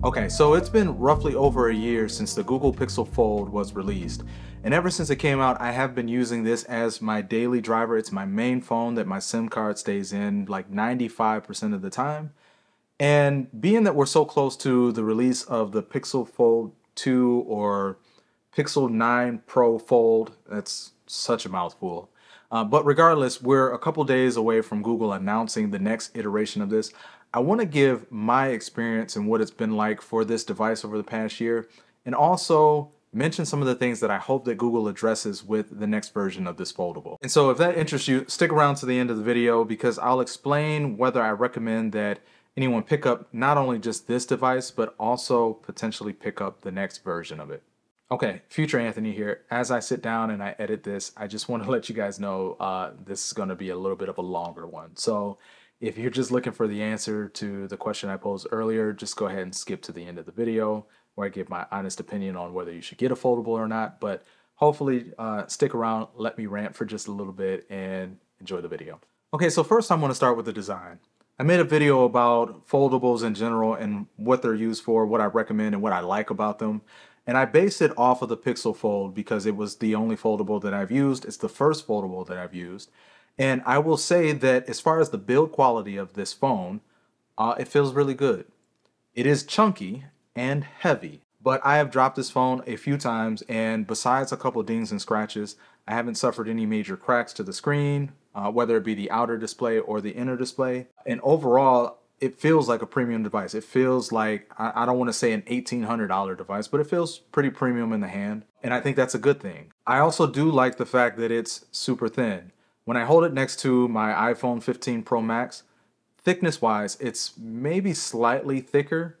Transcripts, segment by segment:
Okay, so it's been roughly over a year since the Google Pixel Fold was released. And ever since it came out, I have been using this as my daily driver. It's my main phone that my SIM card stays in like 95% of the time. And being that we're so close to the release of the Pixel Fold 2 or Pixel 9 Pro Fold, that's such a mouthful. But regardless, we're a couple days away from Google announcing the next iteration of this. I want to give my experience and what it's been like for this device over the past year, and also mention some of the things that I hope that Google addresses with the next version of this foldable. And so if that interests you, stick around to the end of the video because I'll explain whether I recommend that anyone pick up not only just this device, but also potentially pick up the next version of it. Okay, Future Anthony here. As I sit down and I edit this, I just want to let you guys know this is going to be a little bit of a longer one. So if you're just looking for the answer to the question I posed earlier, just go ahead and skip to the end of the video where I give my honest opinion on whether you should get a foldable or not. But hopefully stick around, let me rant for just a little bit and enjoy the video. Okay, so first I'm going to start with the design. I made a video about foldables in general and what they're used for, what I recommend and what I like about them. And I based it off of the Pixel Fold because it was the only foldable that I've used. It's the first foldable that I've used. And I will say that as far as the build quality of this phone, it feels really good. It is chunky and heavy, but I have dropped this phone a few times, and besides a couple of dings and scratches, I haven't suffered any major cracks to the screen, whether it be the outer display or the inner display. And overall, it feels like a premium device. It feels like, I don't want to say an $1,800 device, but it feels pretty premium in the hand. And I think that's a good thing. I also do like the fact that it's super thin. When I hold it next to my iPhone 15 Pro Max, thickness-wise, it's maybe slightly thicker,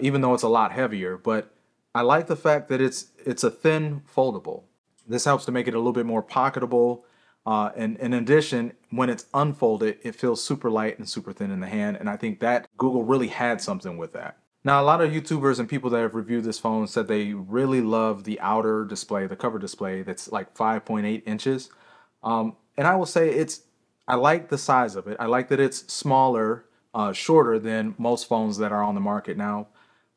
even though it's a lot heavier. But I like the fact that it's a thin foldable. This helps to make it a little bit more pocketable. And in addition, when it's unfolded, it feels super light and super thin in the hand. And I think that Google really had something with that. Now, a lot of YouTubers and people that have reviewed this phone said they really love the outer display, the cover display that's like 5.8 inches. And I will say I like the size of it. I like that it's smaller, shorter than most phones that are on the market now.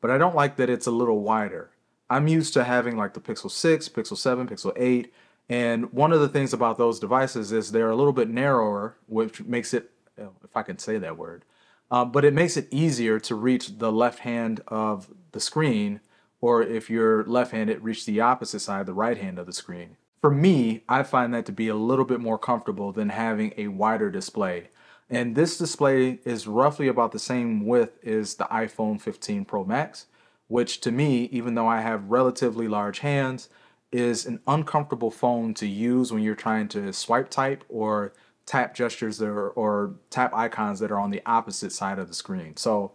But I don't like that it's a little wider. I'm used to having like the Pixel 6, Pixel 7, Pixel 8. And one of the things about those devices is they're a little bit narrower, which makes it, if I can say that word, but it makes it easier to reach the left hand of the screen, or if you're left-handed, reach the opposite side, the right hand of the screen. For me, I find that to be a little bit more comfortable than having a wider display. And this display is roughly about the same width as the iPhone 15 Pro Max, which to me, even though I have relatively large hands, is an uncomfortable phone to use when you're trying to swipe type or tap gestures or tap icons that are on the opposite side of the screen. So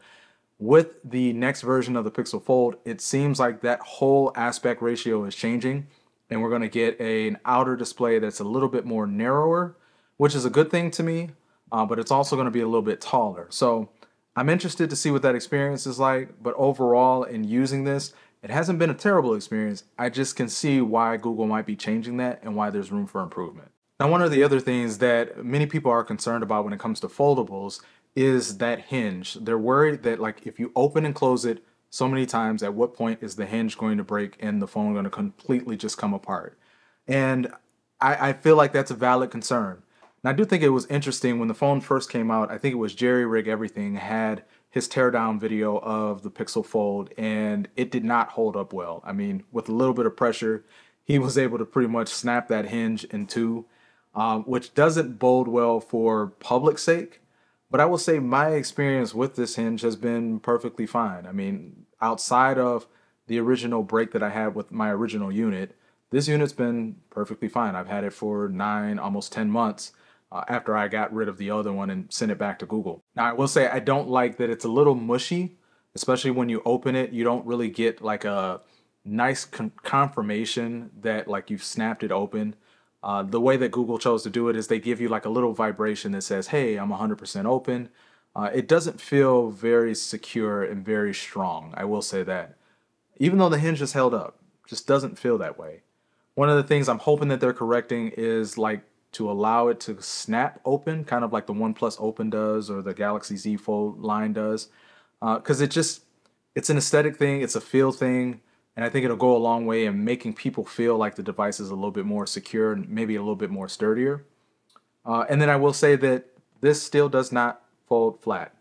with the next version of the Pixel Fold, it seems like that whole aspect ratio is changing, and we're going to get an outer display that's a little bit more narrower, which is a good thing to me, but it's also going to be a little bit taller. So I'm interested to see what that experience is like, but overall in using this, it hasn't been a terrible experience. I just can see why Google might be changing that and why there's room for improvement. Now, one of the other things that many people are concerned about when it comes to foldables is that hinge. They're worried that like if you open and close it so many times, at what point is the hinge going to break and the phone going to completely just come apart? And I feel like that's a valid concern. And I do think it was interesting when the phone first came out. I think it was Jerry Rig Everything had his teardown video of the Pixel Fold, and it did not hold up well. I mean, with a little bit of pressure, he was able to pretty much snap that hinge in two, which doesn't bode well for public sake. But I will say my experience with this hinge has been perfectly fine. I mean, outside of the original break that I had with my original unit, this unit's been perfectly fine. I've had it for 9, almost 10 months. After I got rid of the other one and sent it back to Google. Now, I will say I don't like that it's a little mushy, especially when you open it. You don't really get like a nice confirmation that like you've snapped it open. The way that Google chose to do it is they give you like a little vibration that says, hey, I'm 100% open. It doesn't feel very secure and very strong. I will say that. Even though the hinge is held up, just doesn't feel that way. One of the things I'm hoping that they're correcting is like to allow it to snap open, kind of like the OnePlus Open does or the Galaxy Z Fold line does, because it's It's an aesthetic thing, it's a feel thing, and I think it'll go a long way in making people feel like the device is a little bit more secure and maybe a little bit more sturdier. And then I will say that this still does not fold flat.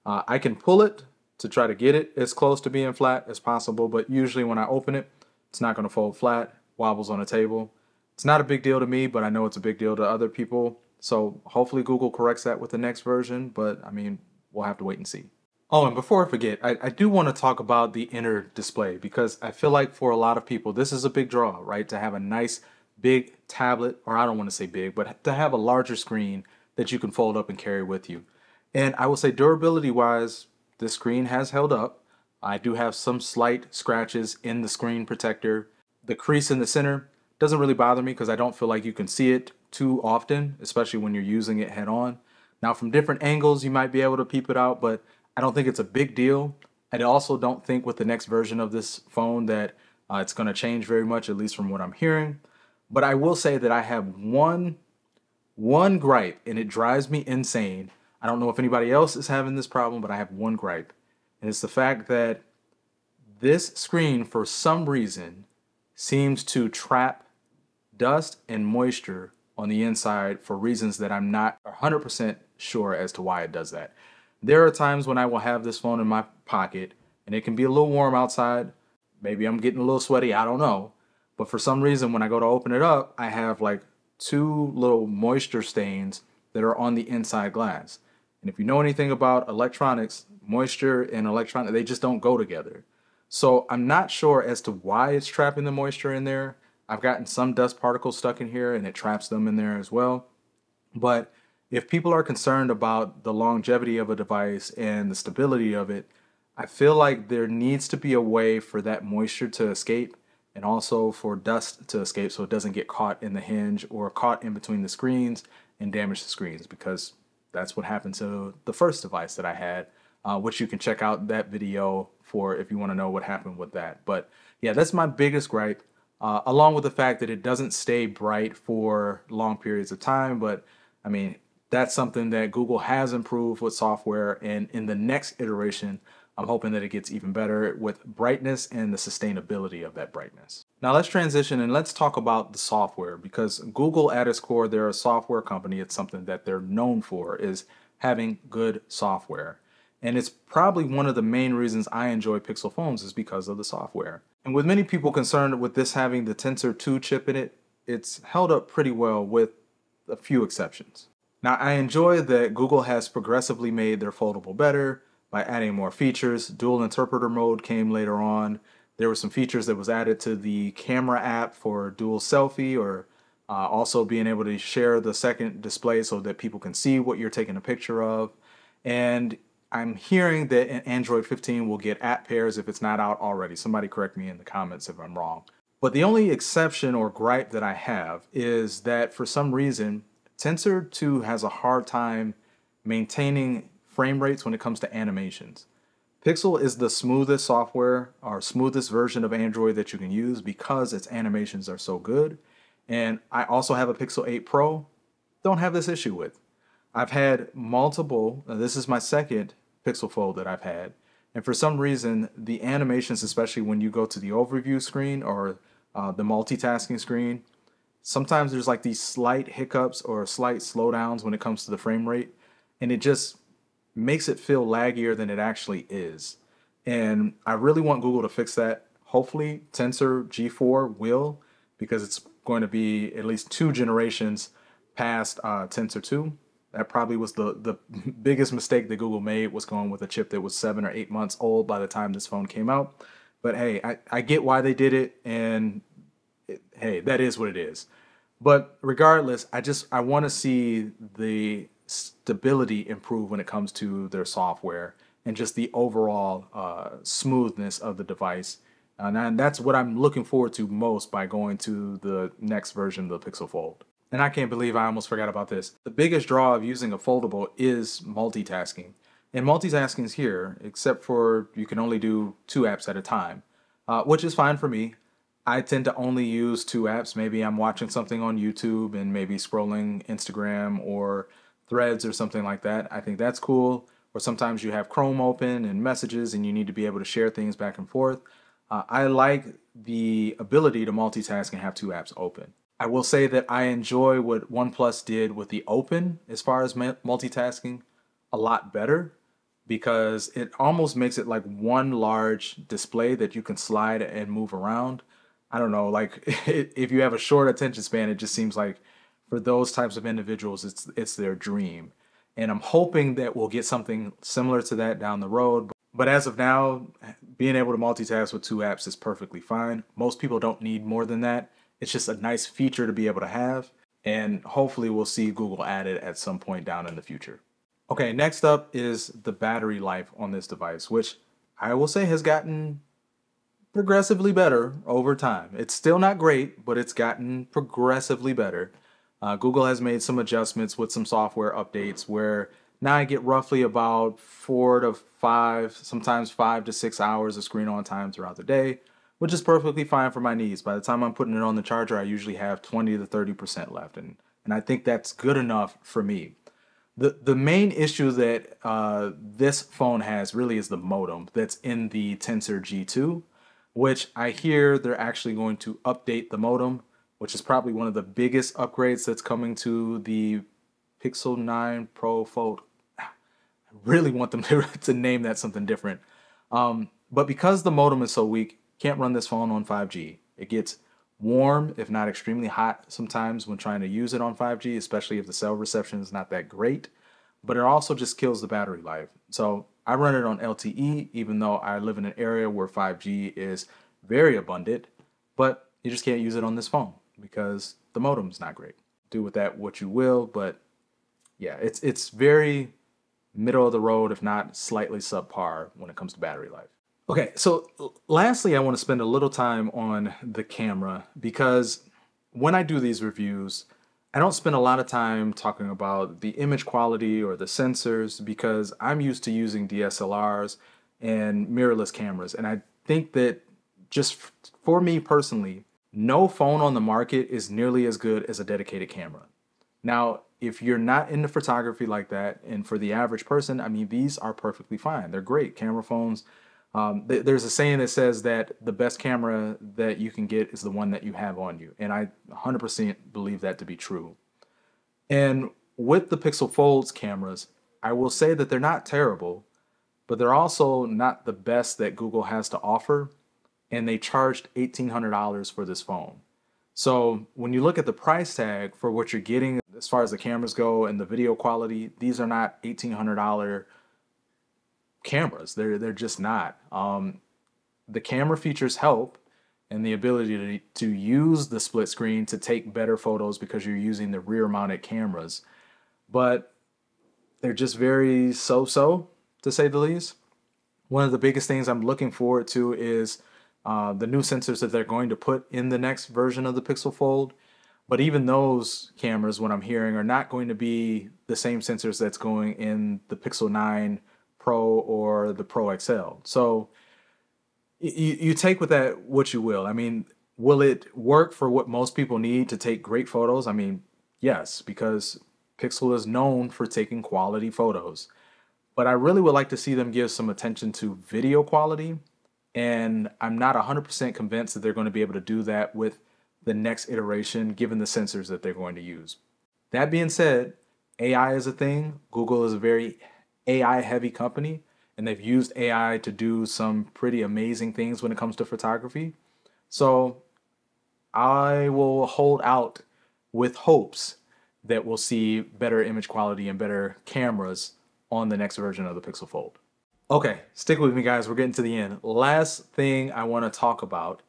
I can pull it to try to get it as close to being flat as possible, but usually when I open it, it's not going to fold flat, wobbles on the table. It's not a big deal to me, but I know it's a big deal to other people. So hopefully Google corrects that with the next version, but I mean, we'll have to wait and see. Oh, and before I forget, I do want to talk about the inner display because I feel like for a lot of people, this is a big draw, right? To have a nice big tablet, or I don't want to say big, but to have a larger screen that you can fold up and carry with you. And I will say durability wise, the screen has held up. I do have some slight scratches in the screen protector. The crease in the center doesn't really bother me because I don't feel like you can see it too often, especially when you're using it head on. Now from different angles, you might be able to peep it out, but I don't think it's a big deal. I also don't think with the next version of this phone that it's going to change very much, at least from what I'm hearing. But I will say that I have one gripe, and it drives me insane. I don't know if anybody else is having this problem, but I have one gripe. And it's the fact that this screen, for some reason, seems to trap dust and moisture on the inside for reasons that I'm not 100% sure as to why it does that. There are times when I will have this phone in my pocket and it can be a little warm outside. Maybe I'm getting a little sweaty, I don't know. But for some reason, when I go to open it up, I have like 2 little moisture stains that are on the inside glass. And if you know anything about electronics, moisture and electronics, they just don't go together. So I'm not sure as to why it's trapping the moisture in there. I've gotten some dust particles stuck in here and it traps them in there as well. But if people are concerned about the longevity of a device and the stability of it, I feel like there needs to be a way for that moisture to escape and also for dust to escape so it doesn't get caught in the hinge or caught in between the screens and damage the screens, because that's what happened to the first device that I had, which you can check out that video for if you want to know what happened with that. But yeah, that's my biggest gripe, along with the fact that it doesn't stay bright for long periods of time. But I mean, that's something that Google has improved with software, and in the next iteration, I'm hoping that it gets even better with brightness and the sustainability of that brightness. Now let's transition and let's talk about the software, because Google at its core, they're a software company. It's something that they're known for, is having good software. And it's probably one of the main reasons I enjoy Pixel phones is because of the software. And with many people concerned with this having the Tensor 2 chip in it, it's held up pretty well with a few exceptions. Now I enjoy that Google has progressively made their foldable better by adding more features. Dual interpreter mode came later on. There were some features that was added to the camera app for dual selfie, or also being able to share the second display so that people can see what you're taking a picture of. And I'm hearing that Android 15 will get app pairs if it's not out already. Somebody correct me in the comments if I'm wrong. But the only exception or gripe that I have is that for some reason, Tensor 2 has a hard time maintaining frame rates when it comes to animations. Pixel is the smoothest software or smoothest version of Android that you can use because its animations are so good. And I also have a Pixel 8 Pro, don't have this issue with. I've had multiple, this is my second Pixel Fold that I've had, and for some reason the animations, especially when you go to the overview screen or the multitasking screen, sometimes there's like these slight hiccups or slight slowdowns when it comes to the frame rate, and it just makes it feel laggier than it actually is. And I really want Google to fix that. Hopefully Tensor G4 will, because it's going to be at least 2 generations past Tensor 2. That probably was the biggest mistake that Google made, was going with a chip that was 7 or 8 months old by the time this phone came out. But hey, I get why they did it, and hey, that is what it is. But regardless, I want to see the stability improve when it comes to their software and just the overall smoothness of the device. And that's what I'm looking forward to most by going to the next version of the Pixel Fold. And I can't believe I almost forgot about this. The biggest draw of using a foldable is multitasking. And multitasking is here, except for you can only do 2 apps at a time, which is fine for me. I tend to only use 2 apps. Maybe I'm watching something on YouTube and maybe scrolling Instagram or Threads or something like that. I think that's cool. or sometimes you have Chrome open and messages and you need to be able to share things back and forth. I like the ability to multitask and have two apps open. I will say that I enjoy what OnePlus did with the open as far as multitasking a lot better, because it almost makes it like one large display that you can slide and move around. I don't know, like if you have a short attention span, it just seems like for those types of individuals, it's their dream. And I'm hoping that we'll get something similar to that down the road. But as of now, being able to multitask with two apps is perfectly fine. Most people don't need more than that. It's just a nice feature to be able to have. And hopefully we'll see Google add it at some point down in the future. Okay, next up is the battery life on this device, which I will say has gotten progressively better over time. It's still not great, but it's gotten progressively better. Google has made some adjustments with some software updates where now I get roughly about 4 to 5, sometimes 5 to 6 hours of screen on time throughout the day, which is perfectly fine for my needs. By the time I'm putting it on the charger, I usually have 20 to 30% left, and I think that's good enough for me. The main issue that this phone has really is the modem that's in the Tensor G2, which I hear they're actually going to update the modem, which is probably one of the biggest upgrades that's coming to the Pixel 9 Pro Fold. I really want them to name that something different. But because the modem is so weak, can't run this phone on 5G. It gets warm, if not extremely hot sometimes when trying to use it on 5G, especially if the cell reception is not that great. But it also just kills the battery life. So I run it on LTE, even though I live in an area where 5G is very abundant, but you just can't use it on this phone because the modem's not great. Do with that what you will, but yeah, it's very middle of the road, if not slightly subpar when it comes to battery life. Okay, so lastly, I want to spend a little time on the camera, because when I do these reviews, I don't spend a lot of time talking about the image quality or the sensors, because I'm used to using DSLRs and mirrorless cameras. And I think that just for me personally, no phone on the market is nearly as good as a dedicated camera. Now, if you're not into photography like that, and for the average person, I mean, these are perfectly fine. They're great camera phones. There's a saying that says that the best camera that you can get is the one that you have on you. And I 100% believe that to be true. And with the Pixel Fold's cameras, I will say that they're not terrible, but they're also not the best that Google has to offer. And they charged $1,800 for this phone. So when you look at the price tag for what you're getting as far as the cameras go and the video quality, these are not $1,800 cameras. They're just not. The camera features help, and the ability to use the split screen to take better photos because you're using the rear mounted cameras, but they're just very so-so, to say the least. One of the biggest things I'm looking forward to is the new sensors that they're going to put in the next version of the Pixel Fold. But even those cameras, what I'm hearing, are not going to be the same sensors that's going in the Pixel 9 Pro or the Pro XL. So you take with that what you will. I mean, will it work for what most people need to take great photos? I mean, yes, because Pixel is known for taking quality photos. But I really would like to see them give some attention to video quality. And I'm not 100% convinced that they're going to be able to do that with the next iteration, given the sensors that they're going to use. That being said, AI is a thing. Google is a very AI-heavy company, and they've used AI to do some pretty amazing things when it comes to photography. So I will hold out with hopes that we'll see better image quality and better cameras on the next version of the Pixel Fold. Okay, stick with me, guys. We're getting to the end. Last thing I want to talk about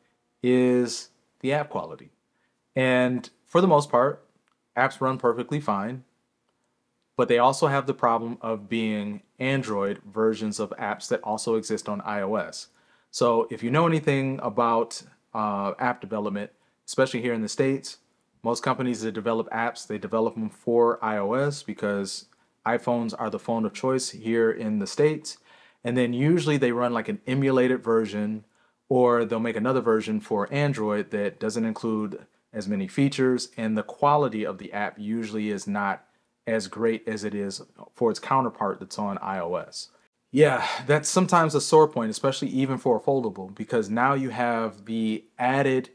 is the app quality. And for the most part, apps run perfectly fine, but they also have the problem of being Android versions of apps that also exist on iOS. So if you know anything about app development, especially here in the States, most companies that develop apps, they develop them for iOS because iPhones are the phone of choice here in the States. And then usually they run like an emulated version, or they'll make another version for Android that doesn't include as many features, and the quality of the app usually is not as great as it is for its counterpart that's on iOS. Yeah, that's sometimes a sore point, especially even for a foldable, because now you have the added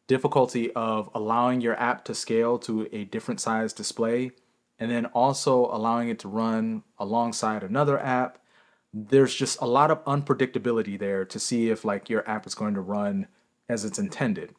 difficulty of allowing your app to scale to a different size display, and then also allowing it to run alongside another app. There's just a lot of unpredictability there to see if like your app is going to run as it's intended.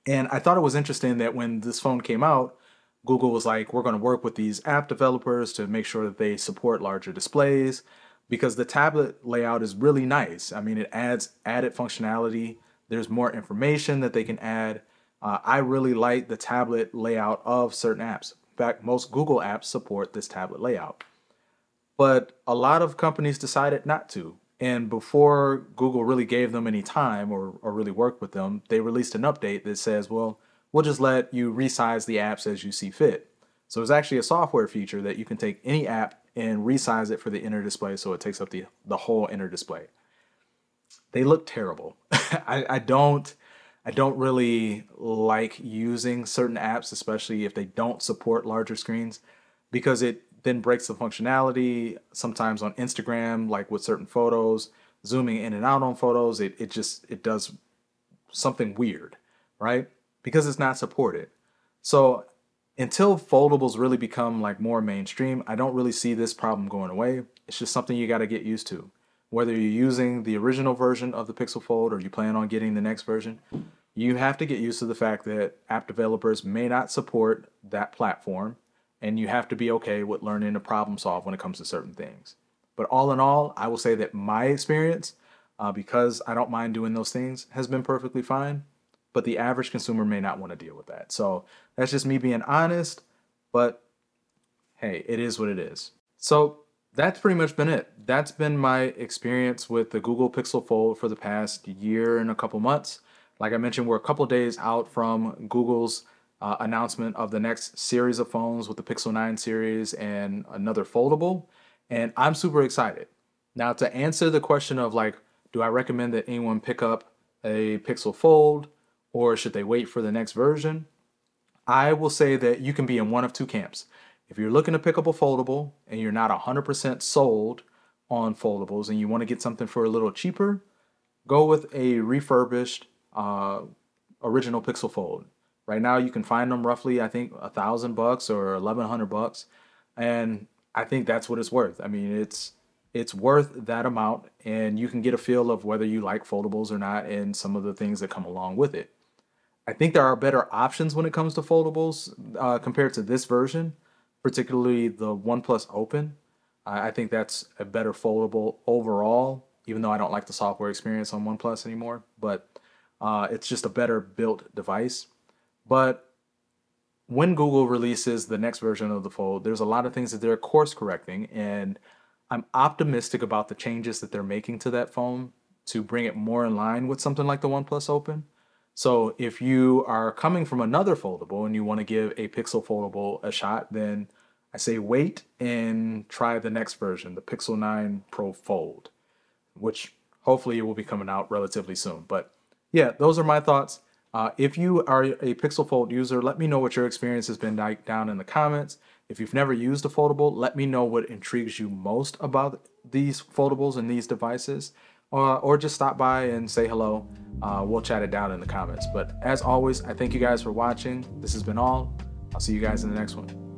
And I thought it was interesting that when this phone came out, Google was like, we're going to work with these app developers to make sure that they support larger displays because the tablet layout is really nice. I mean, it adds added functionality. There's more information that they can add. I really like the tablet layout of certain apps. In fact, most Google apps support this tablet layout. But a lot of companies decided not to. And before Google really gave them any time or really worked with them, they released an update that says, well, we'll just let you resize the apps as you see fit. So it's actually a software feature that you can take any app and resize it for the inner display so it takes up the whole inner display. They look terrible. I don't really like using certain apps, especially if they don't support larger screens, because it then breaks the functionality. Sometimes on Instagram, like with certain photos, zooming in and out on photos, it does something weird, right? Because it's not supported. So until foldables really become like more mainstream, I don't really see this problem going away. It's just something you got to get used to. Whether you're using the original version of the Pixel Fold or you plan on getting the next version, you have to get used to the fact that app developers may not support that platform, and you have to be okay with learning to problem solve when it comes to certain things. But all in all, I will say that my experience, because I don't mind doing those things, has been perfectly fine. But the average consumer may not want to deal with that. So that's just me being honest, but hey, it is what it is. So that's pretty much been it. That's been my experience with the Google Pixel Fold for the past year and a couple months. Like I mentioned, we're a couple days out from Google's announcement of the next series of phones with the Pixel 9 series and another foldable. And I'm super excited. Now, to answer the question of like, do I recommend that anyone pick up a Pixel Fold or should they wait for the next version? I will say that you can be in one of two camps. If you're looking to pick up a foldable and you're not 100% sold on foldables and you want to get something for a little cheaper, go with a refurbished original Pixel Fold. Right now you can find them roughly, I think, $1,000 or $1,100, and I think that's what it's worth. I mean, it's worth that amount, and you can get a feel of whether you like foldables or not and some of the things that come along with it. I think there are better options when it comes to foldables compared to this version, particularly the OnePlus Open. I think that's a better foldable overall, even though I don't like the software experience on OnePlus anymore, but it's just a better built device. But when Google releases the next version of the Fold, there's a lot of things that they're course correcting, and I'm optimistic about the changes that they're making to that phone to bring it more in line with something like the OnePlus Open. So if you are coming from another foldable and you want to give a Pixel Foldable a shot, then I say wait and try the next version, the Pixel 9 Pro Fold, which hopefully will be coming out relatively soon. But yeah, those are my thoughts. If you are a Pixel Fold user, let me know what your experience has been like down in the comments. If you've never used a foldable, let me know what intrigues you most about these foldables and these devices, or just stop by and say hello. We'll chat it down in the comments. But as always, I thank you guys for watching. This has been all. I'll see you guys in the next one.